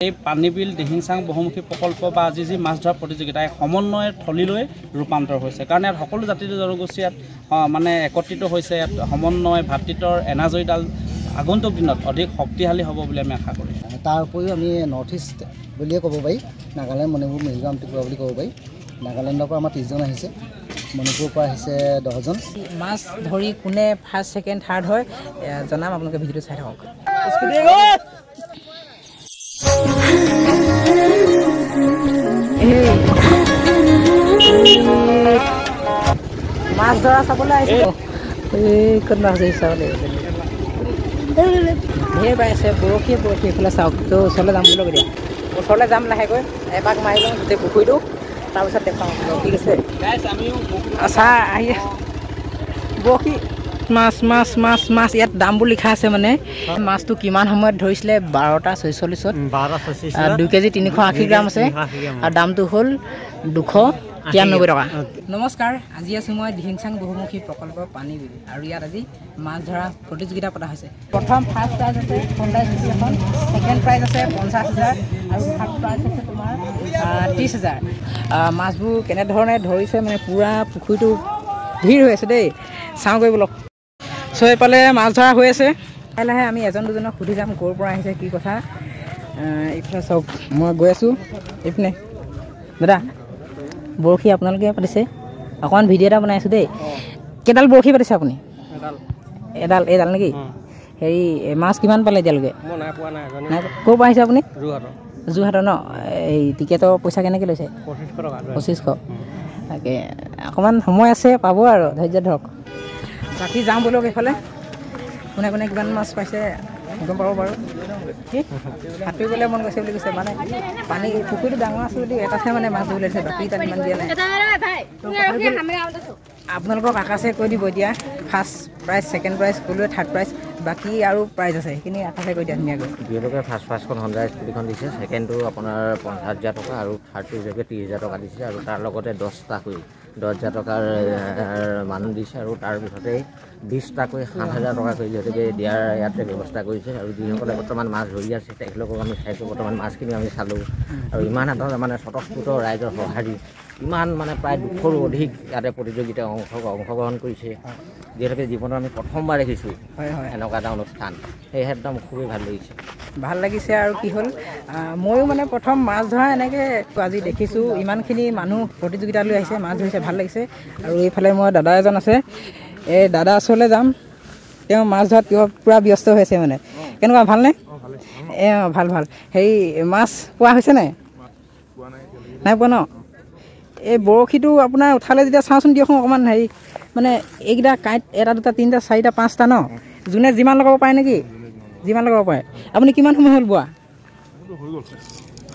এই পানীবিল দিহিংচাং বহুমুখী প্ৰকল্প বা আজি যি মাছ ধৰা প্ৰতিযোগিতা এই সমন্বয়ৰ থলীলৈ ৰূপান্তৰ হৈছে কাৰণ ইয়াত সকলো জাতি জনগোষ্ঠী ইয়াত মানে একত্ৰিত হৈছে ইয়াত সমন্বয় ভাতৃত্বৰ এনাজৰীডাল আগন্তুক দিনত অধিক শক্তিশালী হ'ব বুলি আমি আশা কৰিছোঁ তাৰ উপৰিও আমি নৰ্থ ইষ্ট বুলিয়ে ক'ব পাৰি নাগালেণ্ড মণিপুৰ মিজোৰাম ত্ৰিপুৰা বুলি ক'ব পাৰি নাগালেণ্ডৰ পৰা আমাৰ 30জন আহিছে মণিপুৰৰ পৰা আহিছে 10জন মাছ ধৰি কোনে ফাৰ্ষ্ট ছেকেণ্ড থাৰ্ড হয় জনাম আপোনালোকে ভিডিঅ'টো চাই থাকক মাছ ধৰা চাবলৈ আহিছে ক'ত মাছ ধৰি চাবলৈ ঢেৰ পাই আছে বৰশী এইফালে চাওক তো ওচৰলৈ যাম বুলি দিয়া ওচৰলৈ যাম লাহেকৈ এপাক মাৰি লওঁ গোটেই পুখুৰীটো তাৰপিছত দেখাওঁ ঠিক আছে চাহ আহি বৰশী মাছ মাছ মাছ মাছ ইয়াত দামবোৰ লিখা আছে মানে মাছটো কিমান সময়ত ধৰিছিলে 12টা 46ত 2 কেজি 380 গ্ৰাম আছে আৰু দামটো হ'ল 293 টকা নমস্কাৰ আজি আছোঁ মই দিহিংচাং বহুমুখী প্ৰকল্প পানীবিল আৰু ইয়াত আজি মাছ ধৰা প্ৰতিযোগিতা পতা হৈছে প্ৰথম ফাৰ্ষ্ট প্ৰাইজ আছে 50,000 এখন ছেকেণ্ড প্ৰাইজ আছে 50,000 আৰু থাৰ্ড প্ৰাইজ আছে তোমাৰ 30,000 মাছবোৰ কেনেধৰণে ধৰিছে মানে পূৰা পুখুৰীটো ভিৰ হৈ আছে দেই চাওঁ কৰিব লওক চ' এইফালে মাছ ধৰা হৈ আছে লাহে লাহে আমি এজন দুজনক সুধি যাম ক'ৰ পৰা আহিছে কি কথা এইফালে চাওক মই গৈ আছোঁ এইপিনে দাদা বৰশী আপোনালোকে পাতিছে অকণমান ভিডিঅ' এটা বনাই আছোঁ দেই কেইডাল বৰশী পাতিছে আপুনি এডাল নেকি হেৰি মাছ কিমান পালে এতিয়ালৈকে ক'ৰ পৰা আহিছে আপুনি যোৰহাটৰ ন এই টিকেটৰ পইচা কেনেকৈ লৈছে 2500 তাকে অকণমান সময় আছে পাব আৰু ধৈৰ্য ধৰক বাকী যাওঁ বলক এইফালে কোনে কোনে কিমান মাছ পাইছে গম পাব বাৰু কি সাঁতুৰিবলৈ মন গৈছে বুলি কৈছে মানে পানী পুখুৰীটো ডাঙৰ আছে যদি এটাহে মানে মাছ ধৰি লৈছে বাকী তাত ইমান দিয়া নাই আপোনালোকক আকাশে কৈ দিব এতিয়া ফাৰ্ষ্ট প্ৰাইজ ছেকেণ্ড প্ৰাইজ ক'লোৱে থাৰ্ড প্ৰাইজ বাকী আৰু প্ৰাইজ আছে সেইখিনি আকাশে কৈ দিয়া ধুনীয়াকৈ যিহেতুকে ফাৰ্ষ্টখন হণ্ডা স্কুটিখন দিছে ছেকেণ্ডটো আপোনাৰ 50,000 টকা আৰু থাৰ্ডটো হিচাপে 30,000 টকা দিছে আৰু তাৰ লগতে 10টাকৈ 10,000 টকাৰ মানুহ দিছে আৰু তাৰপিছতে 20টাকৈ 7,000 টকাকৈ যিহেতুকে দিয়াৰ ইয়াতে ব্যৱস্থা কৰিছে আৰু যিসকলে বৰ্তমান মাছ ধৰি আছে তেখেতলোকক আমি চাইছোঁ বৰ্তমান মাছখিনি আমি চালোঁ আৰু ইমান এটা মানে স্বতঃস্ফূৰ্ত ৰাইজৰ সঁহাৰি ইমান মানে প্ৰায় 200ৰো অধিক ইয়াতে প্ৰতিযোগিতাত অংশগ্ৰহণ কৰিছে যিহেতুকে জীৱনত আমি প্ৰথমবাৰ দেখিছোঁ এনেকুৱা এটা অনুষ্ঠান সেয়েহে একদম খুবেই ভাল লাগিছে আৰু কি হ'ল ময়ো মানে প্ৰথম মাছ ধৰা এনেকৈ আজি দেখিছোঁ ইমানখিনি মানুহ প্ৰতিযোগিতালৈ আহিছে মাছ ধৰিছে ভাল লাগিছে আৰু এইফালে মই দাদা এজন আছে এই দাদা ওচৰলৈ যাম তেওঁ মাছ ধৰাত পূৰা ব্যস্ত হৈ আছে মানে কেনেকুৱা ভালনে ভাল হেৰি মাছ পোৱা হৈছে নাই পোৱা ন এই বৰশীটো আপোনাৰ উঠালে যেতিয়া চাওঁচোন দিয়কচোন অকণমান হেৰি মানে এইকেইটা কাঁইট 1 2 3 4 5টা ন যোনে যিমান লগাব পাৰে নেকি যিমান লগাব পাৰে আপুনি কিমান সময় হ'ল বোৱা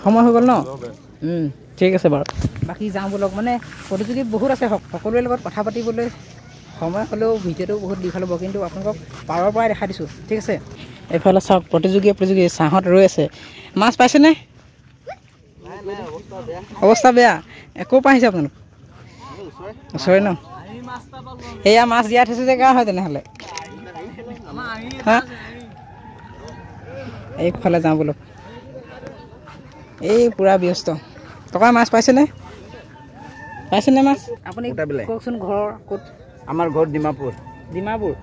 সময় হৈ গ'ল ন ঠিক আছে বাৰু বাকী যাওঁ বলক মানে প্ৰতিযোগী বহুত আছে সকলোৰে লগত কথা পাতিবলৈ সময় হ'লেও ভিডিঅ'টো বহুত দীঘল হ'ব কিন্তু আপোনালোকক পাৰৰ পৰাই দেখাই দিছোঁ ঠিক আছে এইফালে চাওক প্ৰতিযোগী চাহত ৰৈ আছে মাছ পাইছেনে অৱস্থা বেয়া ক'ৰ পৰা আহিছে আপোনালোক ওচৰে ন সেয়া মাছ জীয়াই থৈছে যে কাৰ হয় তেনেহ'লে হা এইফালে যাওঁ বোলো এই পূৰা ব্যস্ত টকা মাছ পাইছেনে মাছ আপুনি কওকচোন ঘৰৰ ক'ত আমাৰ ঘৰ ডিমাপুৰ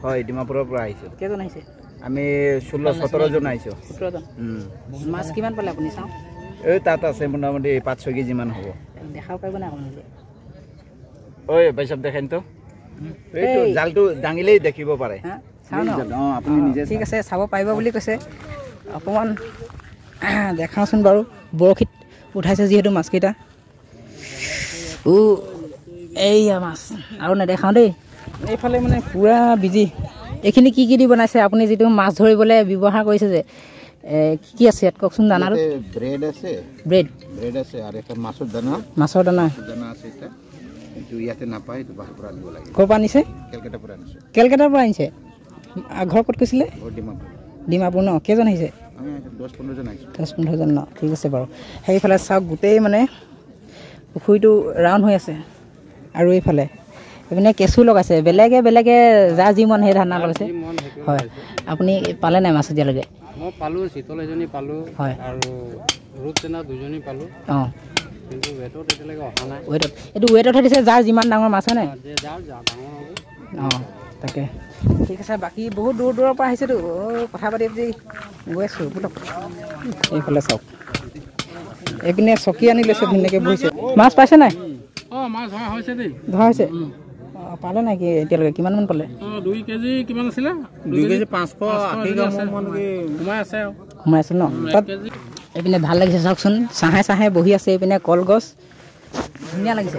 হয় ডিমাপুৰৰ পৰা আহিছোঁ কেইজন আহিছে আমি 16-17 জন আহিছোঁ 17 জন মাছ কিমান পালে আপুনি চাওঁ এই তাত আছে মোটামুটি 5-6 কেজিমান হ'ব দেখাব পাৰিব নাই আপুনি নিজে ঐ বাইচব দেখেন তো এইটো জালটো দাঙিলেই দেখিব পাৰে আপুনি নিজে ঠিক আছে চাব পাৰিব বুলি কৈছে অকণমান দেখাওঁচোন বাৰু বৰশীত উঠাইছে যিহেতু মাছকেইটা এইয়া মাছ আৰু নেদেখাওঁ দেই এইফালে মানে পূৰা বিজি এইখিনি কি দি বনাইছে আপুনি যিটো মাছ ধৰিবলৈ ব্যৱহাৰ কৰিছে যে কি আছে ইয়াত কওকচোন দানাটো ব্ৰেড আছে আৰু এটা মাছৰ দানা আছে কিন্তু ইয়াতে নাপায় এইটো বাহিৰৰ পৰা আনিব লাগে ক'ৰ পৰা আনিছে কেলকাতাৰ পৰা আনিছে ঘৰ ক'ত কৈছিলে ডিমাপুৰ ন কেইজন আহিছে 10-15 জন ন ঠিক আছে বাৰু সেইফালে চাওক গোটেই মানে পুখুৰীটো ৰাউণ্ড হৈ আছে আৰু এইফালে এইপিনে কেঁচু লগাইছে বেলেগে যাৰ যি মন সেই ধাৰণা লগাইছে হয় আপুনি পালে নাই মাছ এতিয়ালৈকে মই পালোঁ চিতল এজনী পালোঁ আৰু অঁ ৱেটত এইটো ৱেটতহে দিছে যাৰ যিমান ডাঙৰ মাছ হয়নে অঁ তাকে ঠিক আছে বাকী বহুত দূৰ দূৰৰ পৰা আহিছেতো কথা পাতি পাতি গৈ আছোঁ বোলক এইফালে চাওক এইপিনে চকী আনি লৈছে ধুনীয়াকৈ বহিছে মাছ পাইছে নাই ধৰা হৈছে অঁ পালে নাই কি এতিয়ালৈকে কিমানমান পালে 2 কেজি কিমান আছিলে 2 কেজি 580 সোমাই আছে ন তাত এইপিনে ভাল লাগিছে চাওকচোন চাহে চাহে বহি আছে এইপিনে কলগছ ধুনীয়া লাগিছে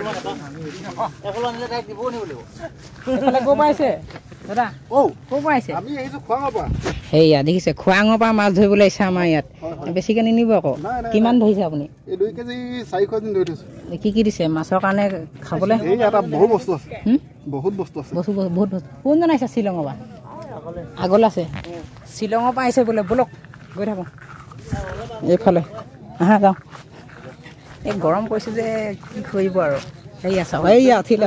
এইফালে ক'ৰ পৰা আহিছে দাদা ক'ৰ পৰা আহিছে সেয়া দেখিছে খোৱাঙৰ পৰা মাছ ধৰিবলৈ আহিছে আমাৰ ইয়াত বেছিকৈ নিনিব আকৌ কিমান ধৰিছে আপুনি 2 কেজি 400 দিন ধৰি থৈছোঁ কি কি দিছে মাছৰ কাৰণে খাবলৈ বহুত বস্তু আছে বহুত বস্তু আছে বহুত বস্তু কোনজন আহিছে শ্বিলঙৰ পৰা আগলৈ আছে শ্বিলঙৰ পৰা আহিছে বোলে ব'লক গৈ থাকোঁ এইফালে আহা যাওঁ এই গৰম পৰিছে যে কি কৰিব আৰু সেয়া চাওক এইয়া উঠিলে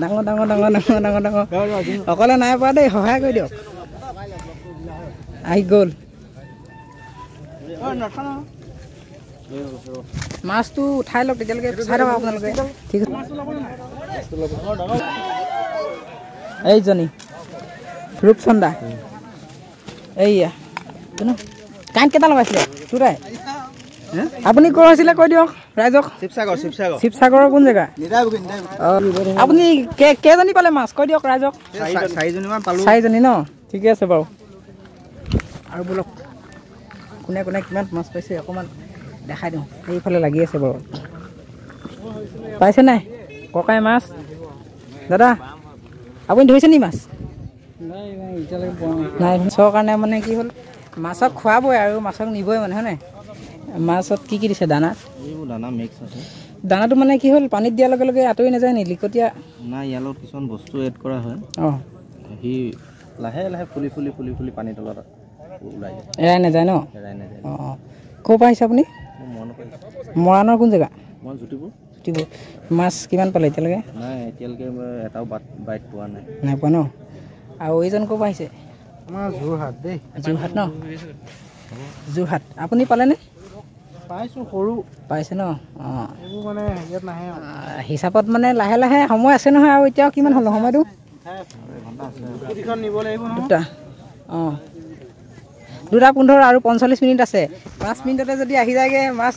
ডাঙৰ অকলে নাই পোৱা দেই সহায় কৰি দিয়ক আহি গ'ল মাছটো উঠাই লওক তেতিয়ালৈকে চাই থাকক আপোনালোকে ঠিক আছে এইজনী ৰূপচন্দা এইয়া কাৰেণ্ট কেইটা লগাইছিলে তোৰাই আপুনি ক'ৰ হৈছিলে কৈ দিয়ক ৰাইজক শিৱসাগৰৰ কোন জেগা আপুনি কেইজনী পালে মাছ কৈ দিয়ক ৰাইজক 4জনী ন ঠিকে আছে বাৰু আৰু বোলক কোনে কোনে কিমান মাছ পাইছে অকণমান দেখাই দিওঁ এইফালে লাগি আছে বাৰু পাইছে নাই ককাই মাছ দাদা আপুনি ধৰিছে নি মাছ নাই মাছৰ কাৰণে মানে কি হ'ল মাছক খোৱাবই আৰু মাছক নিবই মানে হয় নাই মাছত কি কি দিছে দানা মিক্স আছে দানাটো মানে কি হ'ল পানীত দিয়াৰ লগে লগে আঁতৰি নাযায় নি লিকটীয়া নাই ইয়াৰ লগত কিছুমান বস্তু এড কৰা হয় অঁ সি লাহে লাহে ফুলি পানীৰ তলত ওলাই যায় এৰাই নাযায় ন অঁ অঁ ক'ৰ পৰা আহিছে আপুনি মৰাণৰ কোন জেগা মই জুতিবোৰ মাছ কিমান পালে এতিয়ালৈকে নাই এতিয়ালৈকে এটাও বাইট পোৱা নাই পোৱা ন আৰু এইজন ক'ৰ পৰা আহিছে আমাৰ যোৰহাট দেই যোৰহাট ন যোৰহাট আপুনি পালেনে পাইছোঁ সৰু পাইছে ন অঁ এইবোৰ মানে ইয়াত নাহে হিচাপত মানে লাহে লাহে সময় আছে নহয় আৰু এতিয়াও কিমান হ'ল সময়টো নিব লাগিব দুটা অঁ 2:15 আৰু 45 মিনিট আছে 5 মিনিটতে যদি আহি যায়গৈ মাছ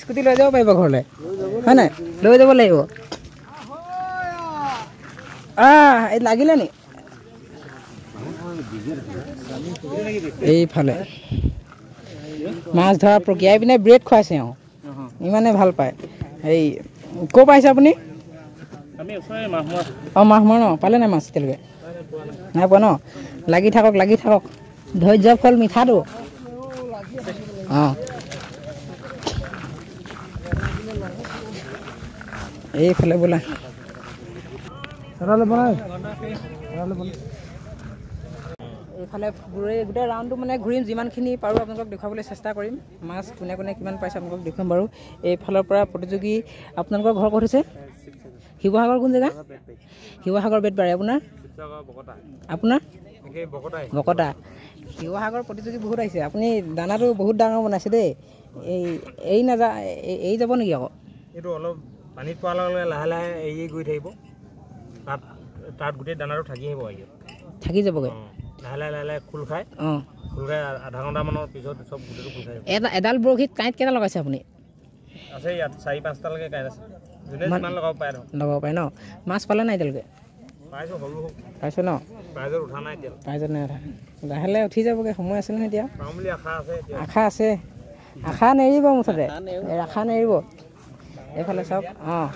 স্কুটি লৈ যাব পাৰিব ঘৰলৈ হয় নাই লৈ যাব লাগিব এই লাগিলে নি এইফালে মাছ ধৰা প্ৰক্ৰিয়া পিনে ব্ৰেড খুৱাইছে আৰু ইমানে ভাল পায় এই ক'ৰ পাইছে আপুনি অঁ মাহমৰা ন পালে নাই মাছ এতিয়ালৈকে নাই পোৱা ন লাগি থাকক ধৈৰ্য ফল মিঠাটো অঁ এইফালে বোলা এইফালে গোটেই ৰাউণ্ডটো মানে ঘূৰিম যিমানখিনি পাৰোঁ আপোনালোকক দেখুৱাবলৈ চেষ্টা কৰিম মাছ কোনে কোনে কিমান পাইছে আপোনালোকক দেখুৱাম বাৰু এইফালৰ পৰা প্ৰতিযোগী আপোনালোকৰ ঘৰ ক'ত হৈছে শিৱসাগৰ কোন জেগা শিৱসাগৰ বেতবাৰী আপোনাৰ বকতা শিৱসাগৰ প্ৰতিযোগী বহুত আহিছে আপুনি দানাটো বহুত ডাঙৰ বনাইছে দেই এই যাব নেকি আকৌ এইটো অলপ পানীত পোৱাৰ লগে লগে লাহে লাহে এৰি গৈ থাকিব তাত গোটেই দানাটো থাকি যাবগৈ লাহে লাহে খোল খাই আধা ঘণ্টামানৰ পিছত চব গোটেইটো খোল খাই এডাল বৰশীত কাঁইট কেইটা লগাইছে আপুনি আছে ইয়াত 4-5টালৈকে কাঁইট আছে যোনে যিমান লগাব পাৰে ন মাছ পালে নাই এতিয়ালৈকে পাইছোঁ সৰু পাইছে ন প্ৰাইজত উঠা নাই এতিয়া প্ৰাইজত নাই উঠা লাহে লাহে উঠি যাবগৈ সময় আছে নহয় এতিয়া পাম বুলি আশা আছে আশা নেৰিব মুঠতে আশা নেৰিব এইফালে চাওক অঁ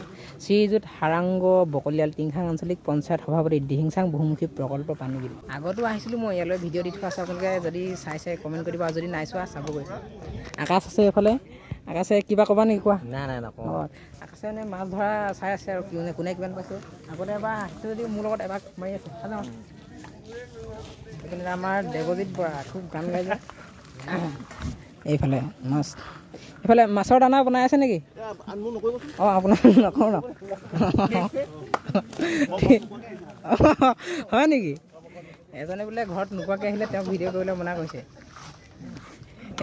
শ্ৰীযুত সাৰাংগ বকলিয়াল টিংখাং আঞ্চলিক পঞ্চায়ত সভাপতি দিহিংচাং বহুমুখী প্ৰকল্প পানীবিল আগতো আহিছিলোঁ মই ইয়ালৈ ভিডিঅ' দি থোৱা আছে আপোনালোকে যদি চাইছে কমেণ্ট কৰি দিব আৰু যদি নাই চোৱা চাবগৈ আকাশ আছে এইফালে আকাশে কিবা ক'বা নেকি কোৱা নাই নকওঁ আকাশে মানে মাছ ধৰা চাই আছে আৰু কোনে কিমান পাইছে আগতে এবাৰ আহিছে যদি মোৰ লগত এবাৰ মাৰি আছে এইপিনে আমাৰ দেৱজিত বৰা খুব গান গাই যায় এইফালে মাছ এইফালে মাছৰ দানা বনাই আছে নেকি অঁ আপোনাৰ নকওঁ ন হয় নেকি এজনে বোলে ঘৰত নোপোৱাকৈ আহিলে তেওঁক ভিডিঅ' কৰিবলৈ মনা কৰিছে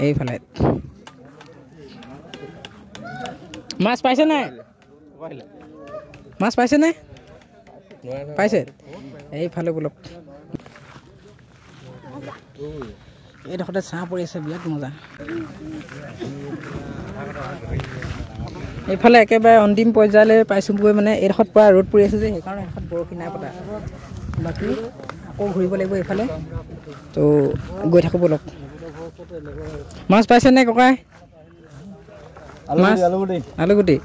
এইফালে মাছ পাইছে নাই মাছ পাইছে নাই পাইছে এইফালে বোলক এইডোখৰতে ছাঁ পৰি আছে বিৰাট মজা এইফালে একেবাৰে অন্তিম পৰ্যায়লৈ পাইছোঁগৈ মানে এইডোখৰত পৰা ৰ'দ পৰি আছে যে সেইকাৰণে এইডোখৰত বৰশী নাই পতা বাকী আকৌ ঘূৰিব লাগিব এইফালে তো গৈ থাকোঁ ব'লক মাছ পাইছে নে ককাই আলুগুটি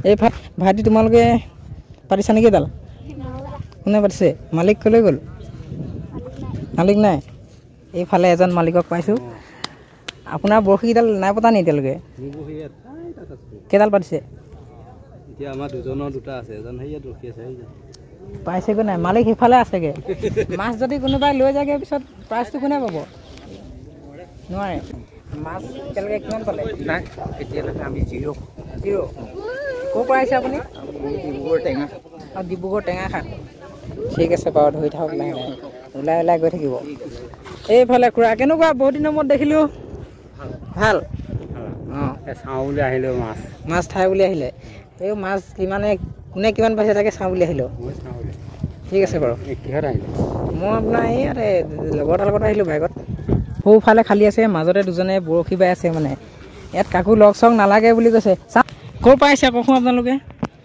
এইফালে ভাইটি তোমালোকে পাতিছা নেকি এডাল কোনে পাতিছে মালিক ক'লৈ গ'ল মালিক নাই এইফালে এজন মালিকক পাইছোঁ আপোনাৰ বৰশীকেইডাল নাই পতা নি এতিয়ালৈকে কেইডাল পাতিছে এতিয়া আমাৰ দুজনৰ দুটা আছে এজন হেৰিয়াত ৰখি আছে পাইছেগৈ নাই মালিক সিফালে আছেগৈ মাছ যদি কোনোবাই লৈ যায়গৈ পিছত প্ৰাইচটো কোনে পাব নোৱাৰে মাছ এতিয়ালৈকে কিমান পালে নাই এতিয়ালৈকে আমি জিৰ' ক'ৰ পৰা আহিছে আপুনি ডিব্ৰুগড় টেঙা আৰু ডিব্ৰুগড় টেঙাখাট ঠিক আছে বাৰু ধৰি থাকক লাহে লাহে ওলাই ওলাই গৈ থাকিব এইফালে খুৰা কেনেকুৱা বহুত দিনৰ মূৰত দেখিলোঁ ভাল অঁ চাওঁ বুলি আহিলোঁ মাছ ঠাই বুলি আহিলে এই মাছ কোনে কিমান পাইছে তাকে চাওঁ বুলি আহিলোঁ ঠিক আছে বাৰু কিহত আহিলে মই আপোনাৰ এই ইয়াতে লগৰ এটাৰ লগত আহিলোঁ বাইকত সৌফালে খালী আছে মাজতে দুজনে বৰশী বাই আছে মানে ইয়াত কাকো লগ চগ নালাগে বুলি কৈছে চাওঁ ক'ৰ পৰা আহিছে কওকচোন আপোনালোকে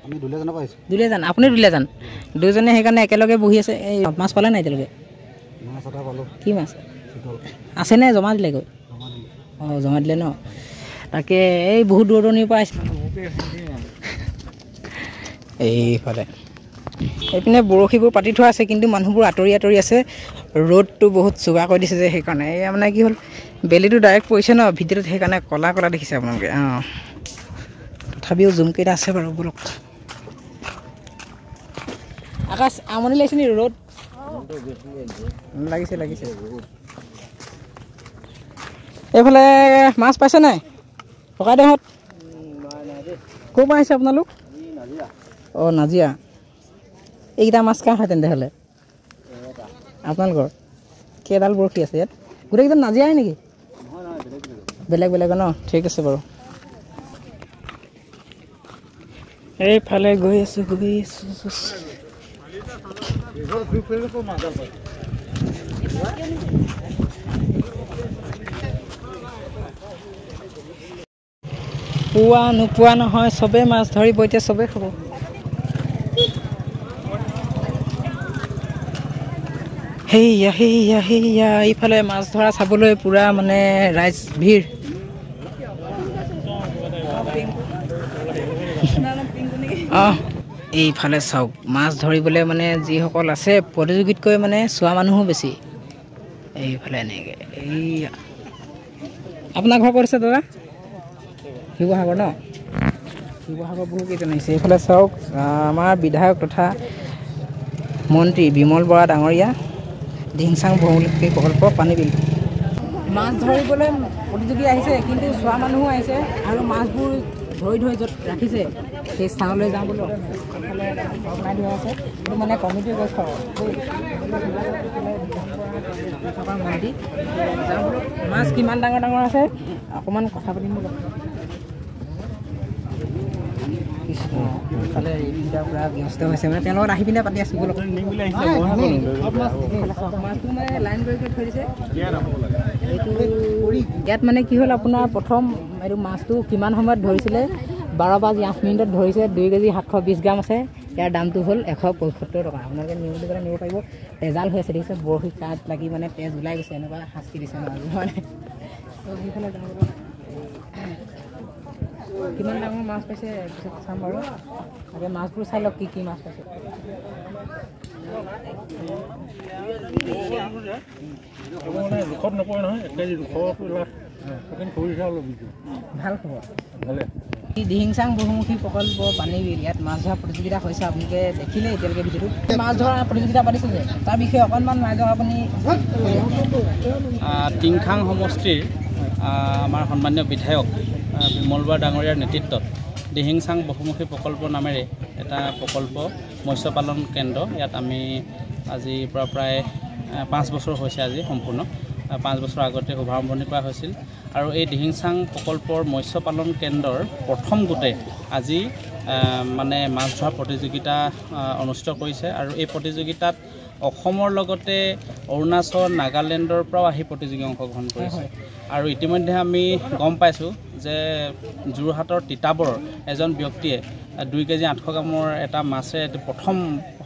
আমি দুলীয়াজানৰ পৰা আহিছোঁ দুলীয়াজান আপুনি দুলীয়াজান দুজনে সেইকাৰণে একেলগে বহি আছে এই মাছ পালে নাই এতিয়ালৈকে মাছ এটা পালোঁ কি মাছ আছেনে জমা দিলেগৈ অঁ জমা দিলে ন তাকে এই বহুত দূৰ দূৰণিৰ পৰা আহিছে এইফালে এইপিনে বৰশীবোৰ পাতি থোৱা আছে কিন্তু মানুহবোৰ আঁতৰি আঁতৰি আছে ৰ'দটো বহুত চোকা কৰি দিছে যে সেইকাৰণে এয়া মানে কি হ'ল বেলিটো ডাইৰেক্ট পৰিছে ন ভিডিঅ'টোত সেইকাৰণে ক'লা ক'লা দেখিছে আপোনালোকে অঁ তথাপিও জুমকেইটা আছে বাৰু বলক আকাশ আমনি লাগিছে নি ৰ'দ লাগিছে এইফালে মাছ পাইছে নাই ককাইদেউহঁত ক'ৰ পৰা আহিছে আপোনালোক অঁ নাজিৰা এইকেইটা মাছ কাৰ হয় তেন্তে হ'লে আপোনালোকৰ কেইডাল বৰশী আছে ইয়াত গোটেইকেইটা নাজিৰাই নেকি বেলেগ ন ঠিক আছে বাৰু এইফালে গৈ আছোঁ পোৱা নোপোৱা নহয় চবেই মাছ ধৰিব এতিয়া চবেই খাব সেইয়া এইফালে মাছ ধৰা চাবলৈ পূৰা মানে ৰাইজ ভিৰ অঁ এইফালে চাওক মাছ ধৰিবলৈ মানে যিসকল আছে প্ৰতিযোগীতকৈ মানে চোৱা মানুহো বেছি এইফালে এনেকৈ এইয়া আপোনাৰ ঘৰ ক'ত আছে দাদা শিৱসাগৰ ন শিৱসাগৰ বহু কেইজন আহিছে এইফালে চাওক আমাৰ বিধায়ক তথা মন্ত্ৰী বিমল বৰা ডাঙৰীয়া দিহিংচাং বহুমুখী প্ৰকল্প পানীবিল মাছ ধৰিবলৈ প্ৰতিযোগী আহিছে কিন্তু চোৱা মানুহো আহিছে আৰু মাছবোৰ ধৰি য'ত ৰাখিছে সেই স্থানলৈ যাওঁ বোলো বনাই দিয়া আছে এইটো মানে কমিটিৰ গছ মন্ত্ৰী যাওঁ বোলো মাছ কিমান ডাঙৰ আছে অকণমান কথা পাতিম বোলো ইফালে এইকেইটা পূৰা ব্যস্ত হৈছে মানে তেওঁৰ লগত আহি পিনে পাতি আছোঁ বোলো মাছটো মানে লাইন কৰি থৈ দিছে এইটো ইয়াত মানে কি হ'ল আপোনাৰ প্ৰথম এইটো মাছটো কিমান সময়ত ধৰিছিলে 12 বা 8 মিনিটত ধৰিছে 2 কেজি 720 গ্ৰাম আছে ইয়াৰ দামটো হ'ল 175 টকা আপোনালোকে নিব বুলি ক'লে নিব পাৰিব তেজাল হৈ আছে দেখিছে বৰশী কাঠ লাগি মানে তেজ ওলাই গৈছে এনেকুৱা শাস্তি দিছে মানে সেইফালে কিমান ডাঙৰ মাছ পাইছে পিছত চাম বাৰু তাকে মাছবোৰ চাই লওক কি মাছ পাইছে জোখত নপৰে নহয় 1 কেজি 200 ভাল খবৰ দিহিংচাং বহুমুখী প্ৰকল্প পানীবিল ইয়াত মাছ ধৰা প্ৰতিযোগিতা হৈছে আপোনালোকে দেখিলে এতিয়ালৈকে ভিডিঅ'টো মাছ ধৰা প্ৰতিযোগিতা পাতিছে যে তাৰ বিষয়ে অকণমান ৰাইজক আপুনি টিংখাং সমষ্টিৰ আমাৰ সন্মানীয় বিধায়ক বিমল বৰা ডাঙৰীয়াৰ নেতৃত্বত দিহিংচাং বহুমুখী প্ৰকল্প নামেৰে এটা প্ৰকল্প মৎস্য পালন কেন্দ্ৰ ইয়াত আমি আজিৰ পৰা প্ৰায় 5 বছৰ হৈছে আজি সম্পূৰ্ণ 5 বছৰ আগতে শুভাৰম্ভণি কৰা হৈছিল আৰু এই দিহিংচাং প্ৰকল্পৰ মৎস্য পালন কেন্দ্ৰৰ প্ৰথম গোটে আজি মানে মাছ ধৰা প্ৰতিযোগিতা অনুষ্ঠিত কৰিছে আৰু এই প্ৰতিযোগিতাত অসমৰ লগতে অৰুণাচল নাগালেণ্ডৰ পৰাও আহি প্ৰতিযোগী অংশগ্ৰহণ কৰিছে আৰু ইতিমধ্যে আমি গম পাইছোঁ যে যোৰহাটৰ তিতাবৰৰ এজন ব্যক্তিয়ে 2 কেজি 800 গ্ৰামৰ এটা মাছে প্ৰথম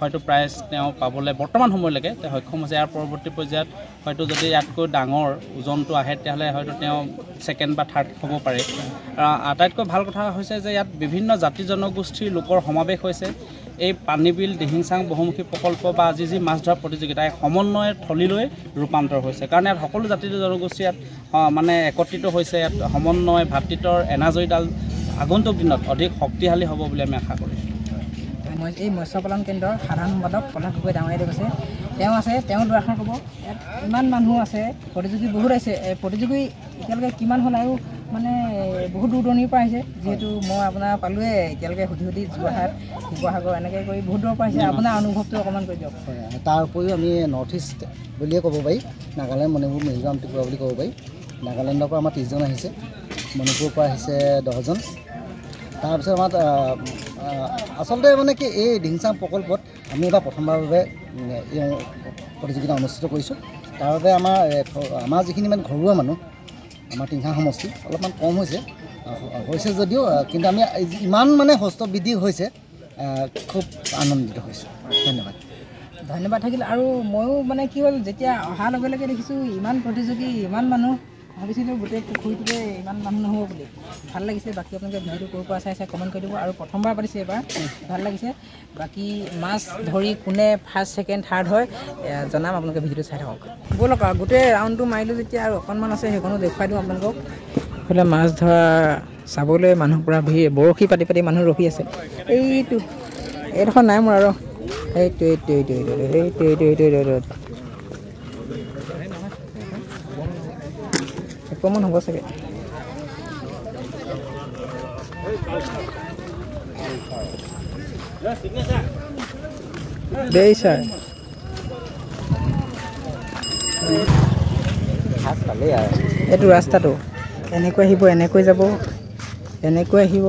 হয়তো প্ৰাইজ তেওঁ পাবলৈ বৰ্তমান সময়লৈকে তেওঁ সক্ষম হৈছে। ইয়াৰ পৰৱৰ্তী পৰ্যায়ত হয়তো যদি ইয়াতকৈ ডাঙৰ ওজনটো আহে তেতিয়াহ'লে হয়তো তেওঁ ছেকেণ্ড বা থাৰ্ড হ'ব পাৰে। আটাইতকৈ ভাল কথা হৈছে যে ইয়াত বিভিন্ন জাতি জনগোষ্ঠীৰ লোকৰ সমাৱেশ হৈছে। এই পানীবিল দিহিংচাং বহুমুখী প্ৰকল্প বা আজি যি মাছ ধৰা প্ৰতিযোগিতা এই সমন্বয়ৰ থলীলৈ ৰূপান্তৰ হৈছে কাৰণ ইয়াত সকলো জাতি জনগোষ্ঠী ইয়াত মানে একত্ৰিত হৈছে। ইয়াত সমন্বয় ভাতৃত্বৰ এনাজৰীডাল আগন্তুক দিনত অধিক শক্তিশালী হ'ব বুলি আমি আশা কৰিছোঁ। এই মৎস্য পালন কেন্দ্ৰৰ সাধাৰণ সম্পাদক প্ৰহ্লাদ গগৈ ডাঙৰীয়াই কৈছে তেওঁ আছে তেওঁ দুআষাৰ ক'ব। ইয়াত ইমান মানুহ আছে প্ৰতিযোগী বহুত আহিছে প্ৰতিযোগী এতিয়ালৈকে কিমান হ'ল আৰু মানে বহুত দূৰ দূৰণিৰ পৰা আহিছে যিহেতু মই আপোনাৰ পালোৱে এতিয়ালৈকে সুধি যোৰহাট শিৱসাগৰ এনেকৈ কৰি বহুত দূৰৰ পৰা আহিছে আপোনাৰ অনুভৱটো অকণমান কৈ দিয়ক। তাৰ উপৰিও আমি নৰ্থ ইষ্ট বুলিয়ে ক'ব পাৰি নাগালেণ্ড মণিপুৰ মিজোৰাম ত্ৰিপুৰা বুলি ক'ব পাৰি। নাগালেণ্ডৰ পৰা আমাৰ 30জন আহিছে মণিপুৰৰ পৰা আহিছে 10জন। তাৰপিছত আমাৰ আচলতে মানে কি এই দিহিংচাং প্ৰকল্পত আমি এবাৰ প্ৰথমবাৰৰ বাবে এই প্ৰতিযোগিতা অনুষ্ঠিত কৰিছোঁ। তাৰ বাবে আমাৰ যিখিনি মানে ঘৰুৱা মানুহ আমাৰ টিংখাং সমষ্টি অলপমান কম হৈছে যদিও কিন্তু আমি ইমান মানে হস্তবৃদ্ধি হৈছে খুব আনন্দিত হৈছোঁ। ধন্যবাদ থাকিল। আৰু ময়ো মানে কি হ'ল যেতিয়া অহাৰ লগে লগে দেখিছোঁ ইমান প্ৰতিযোগী ইমান মানুহ ভাবিছিলোঁ গোটেই পুখুৰীটোতে ইমান মানুহ নহ'ব বুলি ভাল লাগিছে। বাকী আপোনালোকে ভিডিঅ'টো ক'ৰ পৰা চাইছে কমেণ্ট কৰি দিব আৰু প্ৰথমবাৰ পাতিছে এবাৰ ভাল লাগিছে। বাকী মাছ ধৰি কোনে ফাৰ্ষ্ট ছেকেণ্ড থাৰ্ড হয় জনাম আপোনালোকে ভিডিঅ'টো চাই থাকক। ব'লক আৰু গোটেই ৰাউণ্ডটো মাৰিলোঁ যেতিয়া আৰু অকণমান আছে সেইখনো দেখুৱাই দিওঁ আপোনালোকক। এইফালে মাছ ধৰা চাবলৈ মানুহ পূৰা ভিৰ বৰশী পাতি পাতি মানুহ ৰখি আছে। এইডোখৰ নাই মোৰ আৰু এইটো অকণমান হ'ব চাগে। দেই ছাৰ এইটো ৰাস্তাটো এনেকৈ আহিব এনেকৈ যাব এনেকৈ আহিব।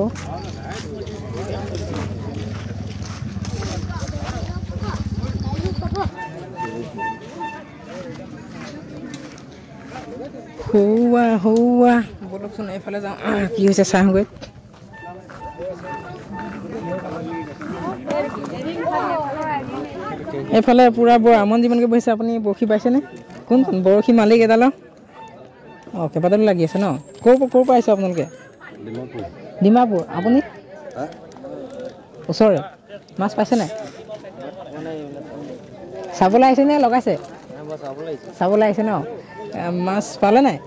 বলকচোন এইফালে যাওঁ কি হৈছে চাওঁগৈ। এইফালে পূৰা বৰ আমন জীৱনকৈ বহিছে। আপুনি বৰশী পাইছেনে? কোনখন বৰশী মালিক এডালৰ? অঁ কেইবাটালো লাগি আছে ন। ক'ৰ পৰা আহিছে আপোনালোকে? ডিমাপুৰ। আপুনি ওচৰৰে মাছ পাইছে নাই? চাবলৈ আহিছে নে লগাইছে? চাবলৈ আহিছে ন। মাছ পালে নাই?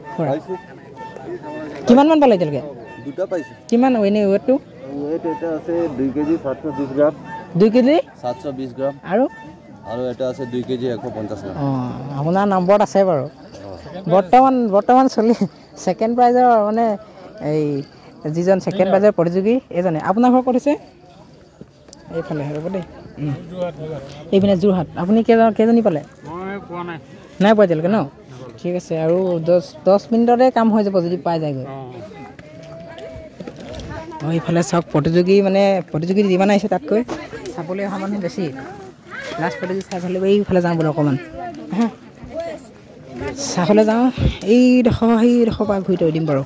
কিমানমান পালে এতিয়ালৈকে? দুটা পাইছে। কিমান এনেই ৱেটটো? ৱেট এটা আছে 2 কেজি 720 গ্ৰাম। 2 কেজি 720 গ্ৰাম আৰু এটা আছে 2 কেজি 150 গ্ৰাম। অঁ আপোনাৰ নম্বৰত আছে বাৰু। বৰ্তমান চলি ছেকেণ্ড প্ৰাইজৰ মানে এই যিজন ছেকেণ্ড প্ৰাইজৰ প্ৰতিযোগী এজনে। আপোনাৰ ঘৰ ক'ত হৈছে? এইফালে ৰ'ব দেই। এইপিনে যোৰহাট। আপুনি কেইজনী পালে? নাই পোৱা এতিয়ালৈকে ন। ঠিক আছে আৰু 10 মিনিটতে কাম হৈ যাব যদি পাই যায়গৈ। অঁ এইফালে চাওক প্ৰতিযোগী যিমান আহিছে তাতকৈ চাবলৈ অহা মানুহ বেছি। লাষ্ট প্ৰতিযোগী চাই ভাল লাগিব। এইফালে যাওঁ বোলে অকণমান চাবলৈ যাওঁ। সেইডোখৰ পৰা ঘূৰি থৈ দিম বাৰু।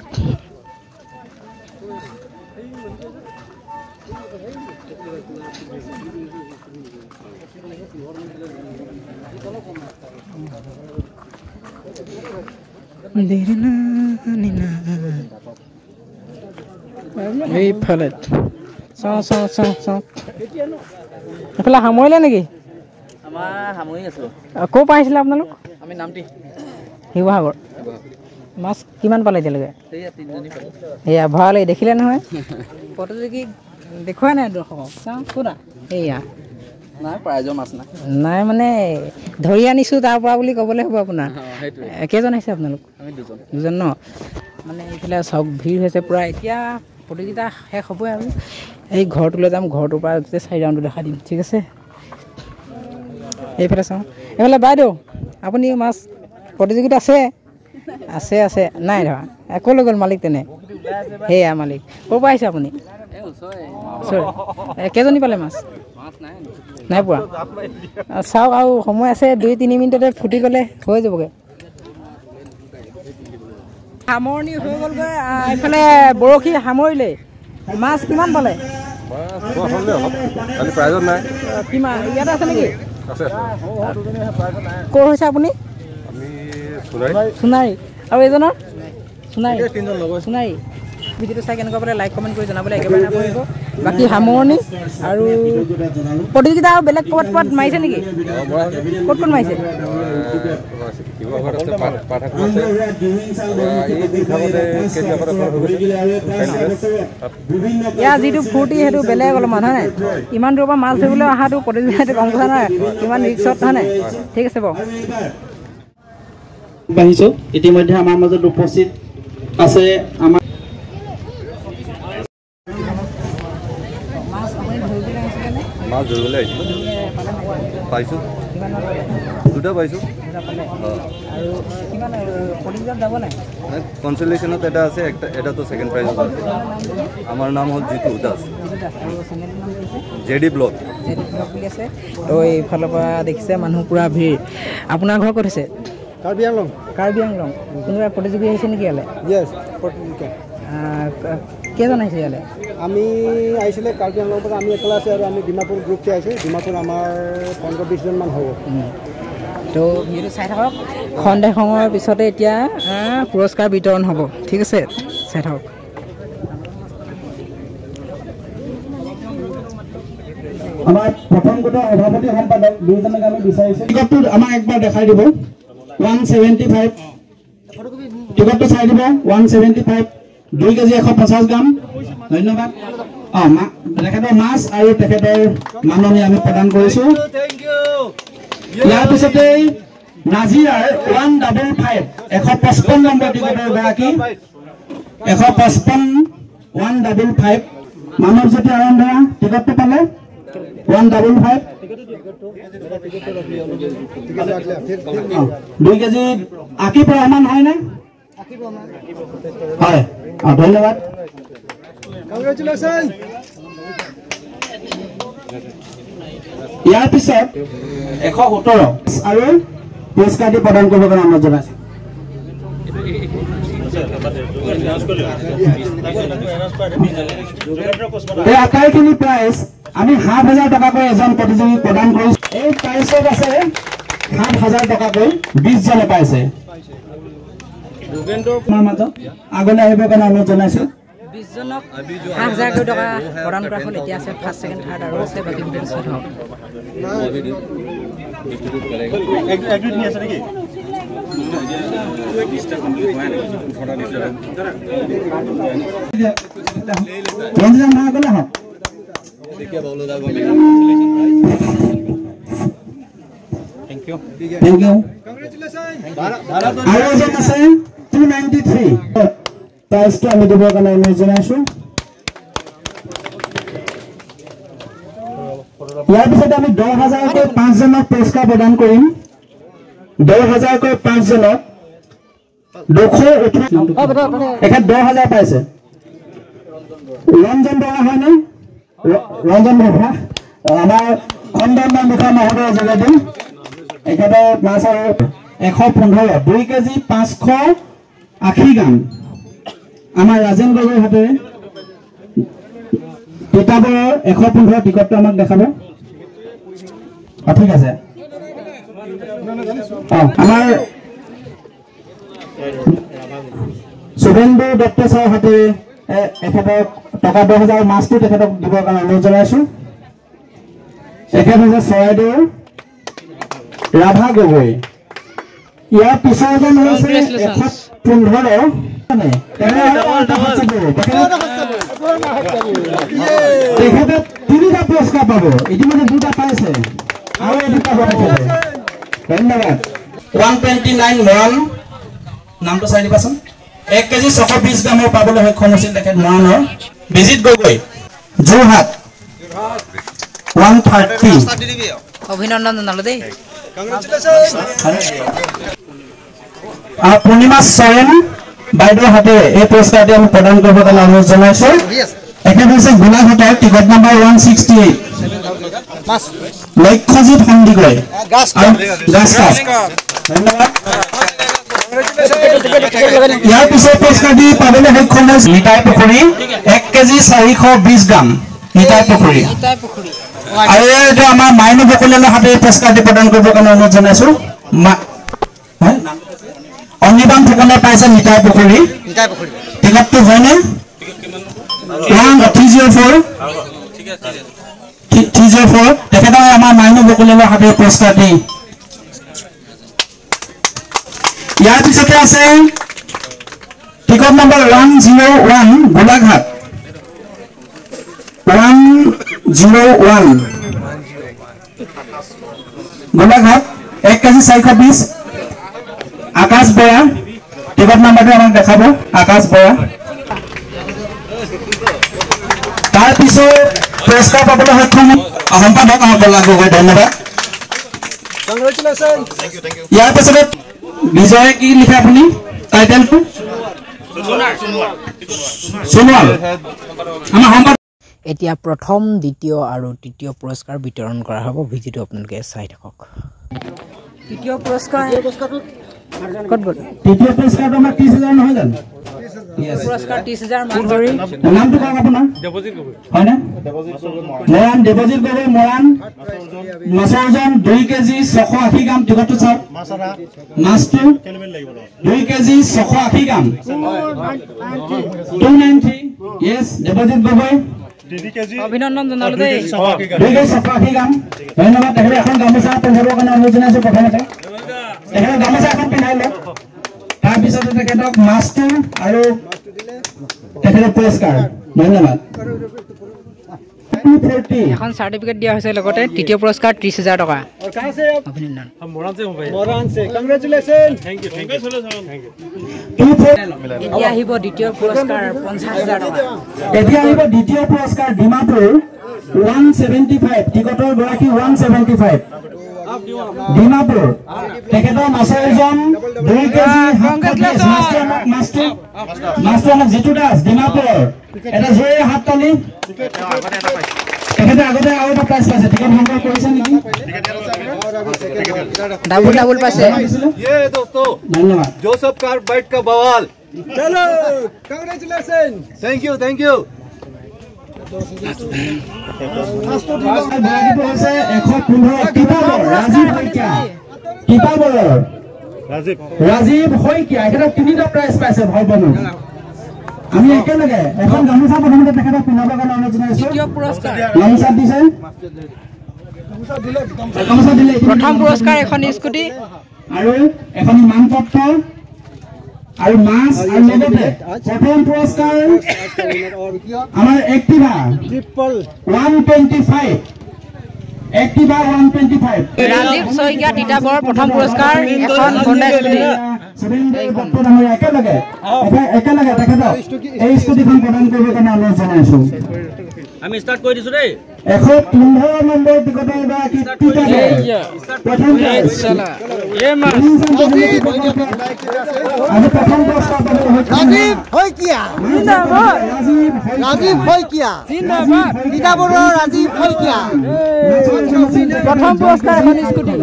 এইফালে চাওঁ এইফালে সামৰিলে নেকি? আমাৰ সামৰি আছোঁ। ক'ৰ পৰা আহিছিলে আপোনালোক? আমি নামটি শিৱসাগৰ। মাছ কিমান পালে এতিয়ালৈকে? এয়া ভৰালে দেখিলে নহয় প্ৰতিযোগী দেখুৱাই নাই দৰ্শকক। চাওঁ ক'তা এয়া নাই প্ৰাইজৰ মাছ নাই মানে ধৰি আনিছোঁ তাৰ পৰা বুলি ক'বলৈ হ'ব আপোনাৰ। কেইজন আহিছে আপোনালোক? আমি দুজন ন। মানে এইফালে চব ভিৰ হৈছে পূৰা। এতিয়া প্ৰতিযোগিতা শেষ হ'বই আৰু এই ঘৰটোলৈ যাম। ঘৰটোৰ পৰা গোটেই 4 ৰাউণ্ডটো দেখাই দিম। ঠিক আছে এইফালে চাওঁ। এইফালে বাইদেউ আপুনি মাছ প্ৰতিযোগিতা আছে আছে আছে নাই ধৰা ক'লৈ গ'ল মালিক তেনে সেয়া মালিক ক'ৰ পৰা আহিছে আপুনি কেইজনী পালে মাছ নাই পোৱা চাওক আৰু সময় আছে 2-3 মিনিটতে ফুটি গ'লে হৈ যাবগৈ সামৰণি হৈ গ'লগৈ এইফালে বৰশী সামৰিলে মাছ কিমান পালে কিমান ইয়াতে আছে নেকি ক'ৰ হৈছে আপুনি সোণাৰী আৰু এজনৰ সোণাৰী ভিডিঅ'টো চাই কেনেকুৱা পালে লাইক কমেণ্ট কৰি জনাবলৈ একেবাৰে নাপাহৰিব বাকী সামৰণি আৰু প্ৰতিযোগিতা আৰু বেলেগ ক'ৰবাত মাৰিছে নেকি ক'ত মাৰিছে ইয়াৰ যিটো ফূৰ্তি সেইটো বেলেগ অলপমান হয় নাই ইমান দূৰৰ পৰা মাছ ধৰিবলৈ অহাটো প্ৰতিযোগিতাটো কম কথা নাই ইমান ৰিক্সত হয় নাই ঠিক আছে বাৰু বাঢ়িছোঁ ইতিমধ্যে আমাৰ মাজত উপস্থিত আছে আমাৰ মাছ ধৰিবলৈ আহিছিলোঁ পাইছোঁ দুটা পাইছোঁ কনচলেশ্যনত এটা আছে এটাতো ছেকেণ্ড প্ৰাইজত আছে আমাৰ নাম হ'ল জিতু দাস জেডি ব্লগ বুলি আছে তো এইফালৰ পৰা দেখিছে মানুহ পূৰা ভিৰ আপোনাৰ ঘৰ ক'ত আছে কাৰ্বি আংলং কোনোবা প্ৰতিযোগী আহিছে নেকি ইয়ালৈ কেইজন আহিছে ইয়ালৈ আমি আহিছিলে কাৰ্বি আংলঙৰ পৰা আমি একেলা আছোঁ আৰু আমি ডিমাপুৰ গ্ৰুপতে আহিছোঁ ডিমাপুৰ আমাৰ 15-20জনমান হ'ব তো ভিডিঅ'টো চাই থাকক সন্দেহৰ পিছতে এতিয়া পুৰস্কাৰ বিতৰণ হ'ব ঠিক আছে চাই থাকক আমাৰ প্ৰথম গোটৰ সভাপতি সম্পাদক দুজনক আমি বিচাৰিছোঁ টিকটটো আমাক একবাৰ দেখাই দিব 175 টিকটটো চাই দিব 175 2 কেজি 150 গ্ৰাম ধন্যবাদ তেখেতৰ মাছ আৰু তেখেতৰ মাননি আমি প্ৰদান কৰিছোঁ ইয়াৰ পিছতে নাজিৰাৰ 155 155 নম্বৰ টিকটৰ গৰাকী 155 155 মানৱ জ্যোতি আনন্দ টিকটটো পালে 155 2 কেজি আকিব ৰহমান হয়নে হয় ধন্যবাদ ইয়াৰ পিছত 117 আৰু পুৰস্কাৰটি প্ৰদান কৰিবৰ কাৰণে অনুৰোধ জনাইছোঁ এই আটাইখিনি প্ৰাইজ আমি 7,000 টকাকৈ এজন প্ৰতিযোগী প্ৰদান কৰিছোঁ এই প্ৰাইজত আছে 7,000 টকাকৈ 20 জনে পাইছে মাজত আগলৈ আহিবৰ কাৰণে অনুৰোধ জনাইছোঁ 20 জনক 7,000 টকা প্ৰদান কৰা হ'ল এতিয়া আছে ফাৰ্ষ্ট ছেকেণ্ড থাৰ্ড আৰু আছে বাকী ভিডিঅ' চাই থাকক ৰঞ্জন ভাই গ'লে হওক থেংক ইউ আৰু এজন আছে 293 প্ৰাইজটো আমি দিবৰ কাৰণে অনুৰোধ জনাইছোঁ ইয়াৰ পিছতে আমি 10,000কৈ 5 জনক পুৰস্কাৰ প্ৰদান কৰিম 10,000কৈ 5 জনক 218 এখেত 10,000 পাইছে ৰঞ্জন বৰা হয়নে ৰঞ্জন বৰা আমাৰ খণ্ডন মুখা মহোদয় যোগেদি এখেতৰ মাছ আৰু 115 2 কেজি 580 গ্ৰাম আমাৰ ৰাজেন গগৈৰ হাতেৰে তিতাবৰৰ 115 টিকটটো আমাক দেখাব ঠিক আছে আমাৰ শুভেন্দু দত্ত ছাৰৰ হাতেৰে এখেতক টকা 10,000 মাছটো তেখেতক দিবৰ কাৰণে অনুৰোধ জনাইছোঁ এখেত হৈছে চৰাইদেউৰ ৰাভা গগৈ ইয়াৰ পিছৰজন হৈছে 115 তেখেতে 3টা পুৰস্কাৰ পাব ইতিমধ্যে 2টা পাইছে আৰু এটি পাব ধন্যবাদ 129 মৰাণ নামটো চাই দিবাচোন 1 কেজি 620 গ্ৰামৰ পাবলৈ সক্ষম হৈছিল তেখেত মৰাণৰ বিজিত গগৈ যোৰহাট 130 অভিনন্দন জনালো দেই পূৰ্ণিমা চৰেণ বাইদেউৰ হাতে এই পুৰস্কাৰটি আমি প্ৰদান কৰিবৰ কাৰণে অনুৰোধ জনাইছোঁ। এখেত হৈছে গোলাঘাটৰ টিকট নম্বৰ 168 লক্ষ্যজিৎ সন্দিকৈ ধন্যবাদ। ইয়াৰ পিছত পুৰস্কাৰটি পাবলৈ সক্ষম হৈছে নিতাই পুখুৰী 1 কেজি 420 গ্ৰাম নিতাই পুখুৰী। আৰু এইটো আমাৰ মাইনু বকলিয়ালৰ হাতে পুৰস্কাৰটি প্ৰদান কৰিবৰ কাৰণে অনুৰোধ জনাইছোঁ। অনিবান ফুকনে পাইছে নিতাই পুখুৰী টিকটটো হয়নে 304 তেখেতক আমাৰ মাইনু বকলিয়ালৰ হাতে পুৰস্কাৰটি। ইয়াৰ পিছতে আছে ticket number 101 Golaghat 101 Golaghat 1 KG 420 আকাশ বৰা টিকট নাম্বাৰটো আমাক দেখাব আকাশ বৰা। তাৰপিছত পুৰস্কাৰ পাবলৈ সক্ষম সম্পাদক আমাক বলা গগৈ ধন্যবাদ। ইয়াৰ পিছতে বিজয় কি লিখে আপুনি টাইটেলটো সোণোৱাল আমাৰ সম্পাদক। এতিয়া প্ৰথম দ্বিতীয় আৰু তৃতীয় পুৰস্কাৰ বিতৰণ কৰা হ'ব। ভিডিঅ'টো আপোনালোকে চাই থাকক। তৃতীয় পুৰস্কাৰ ক'ত গ'ল? তৃতীয় পুৰস্কাৰটো আমাৰ 30,000 নহয় জানো? পুৰস্কাৰ 30,000 মান ধৰি নামটো কওক আপোনাৰ হয়নে? মৰাণ দেৱজিৎ গগৈ মৰাণ মাছৰ ওজন 2 কেজি 680 গ্ৰাম টিকটটো চাওক মাছটো 2 কেজি 680 গ্ৰাম 290 ইয়েছ দেৱজিৎ গগৈ অভিনন্দন জনালো দেই। 2 কেজি 680 গ্ৰাম ধন্যবাদ। তেখেতে এখন গামোচা পিন্ধাবৰ কাৰণে অনুৰোধ জনাইছোঁ। প্ৰথমতে তেখেতে গামোচা এখন পিন্ধাই লওক তাৰপিছতে তেখেতক মাছটো আৰু তেখেতৰ পুৰস্কাৰ ধন্যবাদ। এখন চাৰ্টিফিকেট দিয়া হৈছে লগতে তৃতীয় পুৰস্কাৰ 30,000 টকা। অভিনন্দন। এতিয়া আহিব দ্বিতীয় পুৰস্কাৰ 50,000 টকা। এতিয়া আহিব দ্বিতীয় পুৰস্কাৰ ডিমাপুৰ 175 টিকটৰ গৰাকী 175 ডিমাপুৰ তেখেতৰ মাছৰ ওজন 2 কেজি মাছটো আমাক জিতু দাস ডিমাপুৰ এটা জোৰে হাত তালি। তেখেতে আগতে আৰু এটা প্ৰাইজ পাইছে টিকট সংগ্ৰহ কৰিছে নেকি? ডাবল পাইছে। ধন্যবাদ। जोसेफ कार बाइट का बवाल चलो congratulation thank you Rajib Saikia এখেতক 3টা প্ৰাইজ পাইছে ভাই বন্ধু। আমি একেলগে এখন গামোচা প্ৰথমতে তেখেতক পিন্ধাবৰ কাৰণে অনুৰোধ জনাইছোঁ। গামোচা দিছে প্ৰথম পুৰস্কাৰ এখন স্কুটি আৰু এখন মানপত্ৰ আৰু মাছ আৰু লগতে প্ৰথম পুৰস্কাৰ আমাৰ এক্টিভা 125 এক্টিভা 125 ৰাজীৱ শইকীয়া তিতাবৰ প্ৰথম পুৰস্কাৰ এখন হণ্ডা স্কুটি। একেলগে তেখেতক এই স্কুটিখন প্ৰদান কৰিবৰ কাৰণে অনুৰোধ জনাইছোঁ। আমি ষ্টাৰ্ট কৰি দিছোঁ দেই। 115 নম্বৰ টিকটৰ গৰাকী প্ৰথম প্ৰথম পুৰস্কাৰ এখন স্কুটি।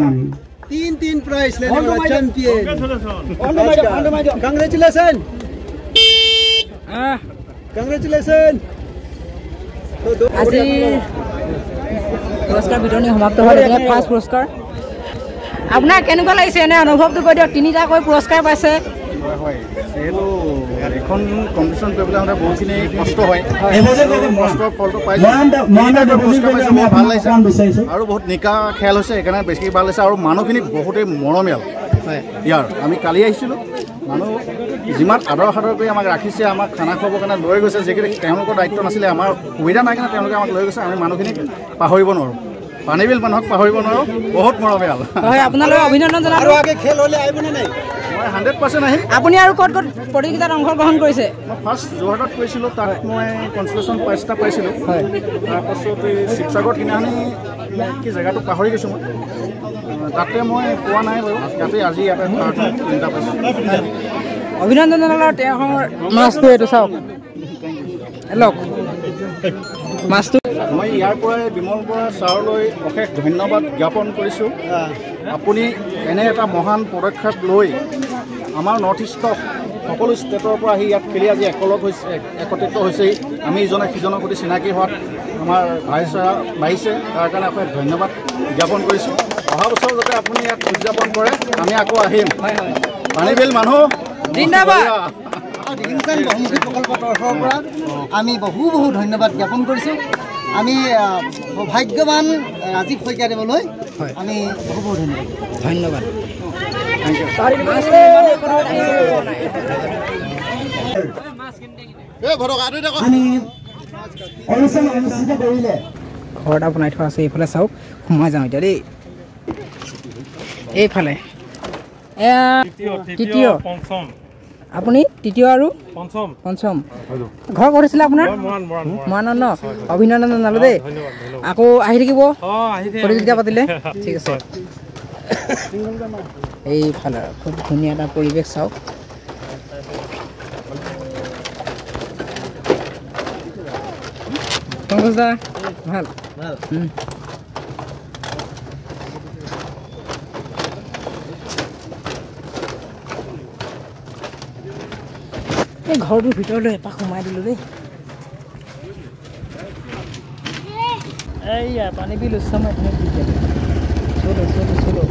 3 प्राइज लेने वाला चैंपियन कांग्रेचुलेशन আজি পুৰস্কাৰ বিতৰণি সমাপ্ত হ'ল। এতিয়া ফাৰ্ষ্ট পুৰস্কাৰ আপোনাৰ কেনেকুৱা লাগিছে এনে অনুভৱটো কৈ দিয়ক। 3টাকৈ পুৰস্কাৰ পাইছে। যিহেতু এখন কম্পিটিশ্যন কৰিবলৈ হ'লে বহুতখিনি কষ্ট হয় কষ্টৰ ফলটো পাইছোঁ ভাল লাগিছে আৰু বহুত নিকা খেল হৈছে সেইকাৰণে বেছি ভাল লাগিছে আৰু মানুহখিনি বহুতেই মৰমীয়াল। ইয়াৰ আমি কালি আহিছিলোঁ মানুহ যিমান আদৰ সাদৰ কৰি আমাক ৰাখিছে আমাক খানা খুৱাবৰ কাৰণে লৈ গৈছে যিখিনি তেওঁলোকৰ দায়িত্ব নাছিলে আমাৰ সুবিধা নাই কাৰণে তেওঁলোকে আমাক লৈ গৈছে। আমি মানুহখিনিক পাহৰিব নোৱাৰোঁ পানীবিল মানুহক পাহৰিব নোৱাৰোঁ বহুত মৰমীয়াল। হয় আপোনালোক অভিনন্দন জনালোঁ। खेल होले आइबने নাই মই 100% আহিম। আপুনি আৰু ক'ত ক'ত প্ৰতিযোগিতাত অংশগ্ৰহণ কৰিছে? মই ফাৰ্ষ্ট যোৰহাটত কৰিছিলোঁ তাত মই কনচলেশ্যন প্ৰাইজ এটা পাইছিলোঁ। তাৰপাছত এই শিৱসাগৰত কিনাখিনি কি জেগাটো পাহৰি গৈছোঁ মই তাতে মই পোৱা নাই বাৰু ইয়াতে আজি ইয়াতে 3টা পাইছোঁ অভিনন্দন জনালোঁ তেওঁৰ মাছটো এইটো চাওক লওক মাছটো মই ইয়াৰ পৰাই বিমল বৰা ছাৰলৈ অশেষ ধন্যবাদ জ্ঞাপন কৰিছোঁ আপুনি এনে এটা মহান পদক্ষেপ লৈ আমাৰ নৰ্থ ইষ্টৰ সকলো ষ্টেটৰ পৰা আহি ইয়াত খেলি আজি একত্ৰিত হৈছেই আমি ইজনে সিজনৰ প্ৰতি চিনাকি হোৱাত আমাৰ ভাইচাৰা বাঢ়িছে তাৰ কাৰণে অশেষ ধন্যবাদ জ্ঞাপন কৰিছোঁ অহা বছৰ যাতে আপুনি ইয়াত উদযাপন কৰে আমি আকৌ আহিম পানীবিল মানুহ জিন্দাবাদ বহুমুখী প্ৰকল্প তৰফৰ পৰা আমি বহু ধন্যবাদ জ্ঞাপন কৰিছোঁ আমি সৌভাগ্যৱান ৰাজীৱ শইকীয়াদেৱলৈ আমি বহু ধন্যবাদ ঘৰ এটা বনাই থোৱা আছে এইফালে চাওক সোমাই যাওঁ এতিয়া দেই এইফালে তৃতীয় আপুনি তৃতীয় আৰু পঞ্চম ঘৰ ক'ত হৈছিলে আপোনাৰ মৰাণত ন অভিনন্দন জনালোঁ দেই আকৌ আহি থাকিব প্ৰতিযোগিতা পাতিলে ঠিক আছে এইফালে খুব ধুনীয়া এটা পৰিৱেশ চাওক পংকজ দা ভাল এই ঘৰটোৰ ভিতৰলৈ এপাক সোমাই দিলোঁ দেই এইয়া পানী বিল উচ্চাময় চলো